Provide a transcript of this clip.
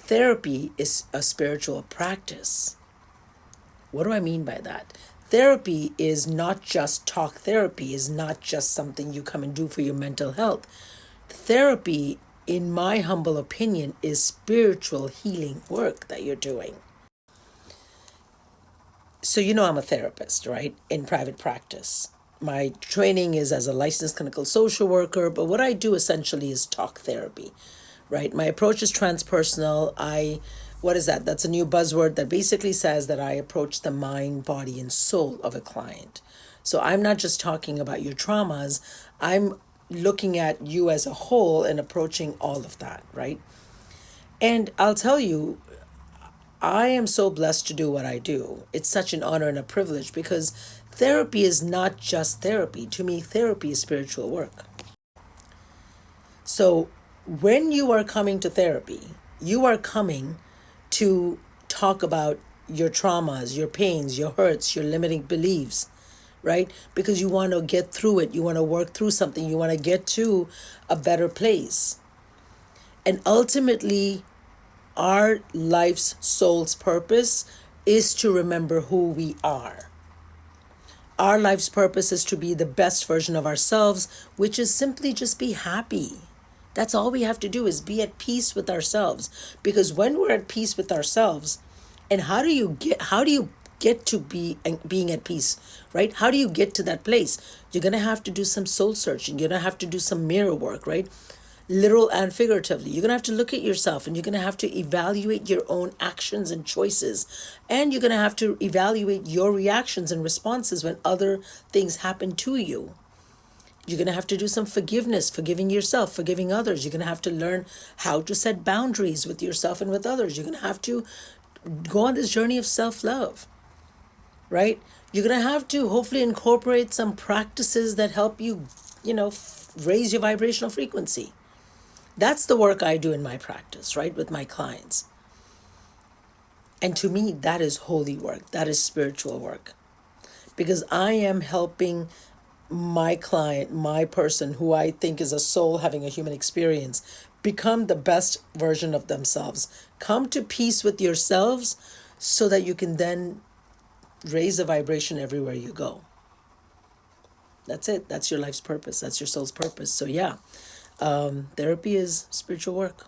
therapy is a spiritual practice. What do I mean by that? Therapy is not just talk therapy, is not just something you come and do for your mental health. Therapy, in my humble opinion, is spiritual healing work that you're doing. So, I'm a therapist, right, in private practice. My training is as a licensed clinical social worker, but what I do essentially is talk therapy, right? My approach is transpersonal. What is that? That's a new buzzword that basically says that I approach the mind, body, and soul of a client. So I'm not just talking about your traumas, I'm looking at you as a whole and approaching all of that, right? And I'll tell you, I am so blessed to do what I do. It's such an honor and a privilege because therapy is not just therapy. To me, therapy is spiritual work. So when you are coming to therapy, you are coming to talk about your traumas, your pains, your hurts, your limiting beliefs, right? Because you want to get through it. You want to work through something. You want to get to a better place. And ultimately, our life's soul's purpose is to remember who we are. Our life's purpose is to be the best version of ourselves, which is simply just be happy. That's all we have to do is be at peace with ourselves. Because when we're at peace with ourselves, and how do you get to being at peace, right? How do you get to that place? You're going to have to do some soul searching. You're going to have to do some mirror work, right? Literal and figuratively. You're going to have to look at yourself and you're going to have to evaluate your own actions and choices. And you're going to have to evaluate your reactions and responses when other things happen to you. You're going to have to do some forgiveness, forgiving yourself, forgiving others. You're going to have to learn how to set boundaries with yourself and with others. You're going to have to go on this journey of self-love, right? You're going to have to hopefully incorporate some practices that help you, raise your vibrational frequency. That's the work I do in my practice, right, with my clients. And to me, that is holy work. That is spiritual work. Because I am helping my client, my person who I think is a soul having a human experience, become the best version of themselves. Come to peace with yourselves so that you can then raise the vibration everywhere you go. That's it. That's your life's purpose. That's your soul's purpose. So yeah, therapy is spiritual work.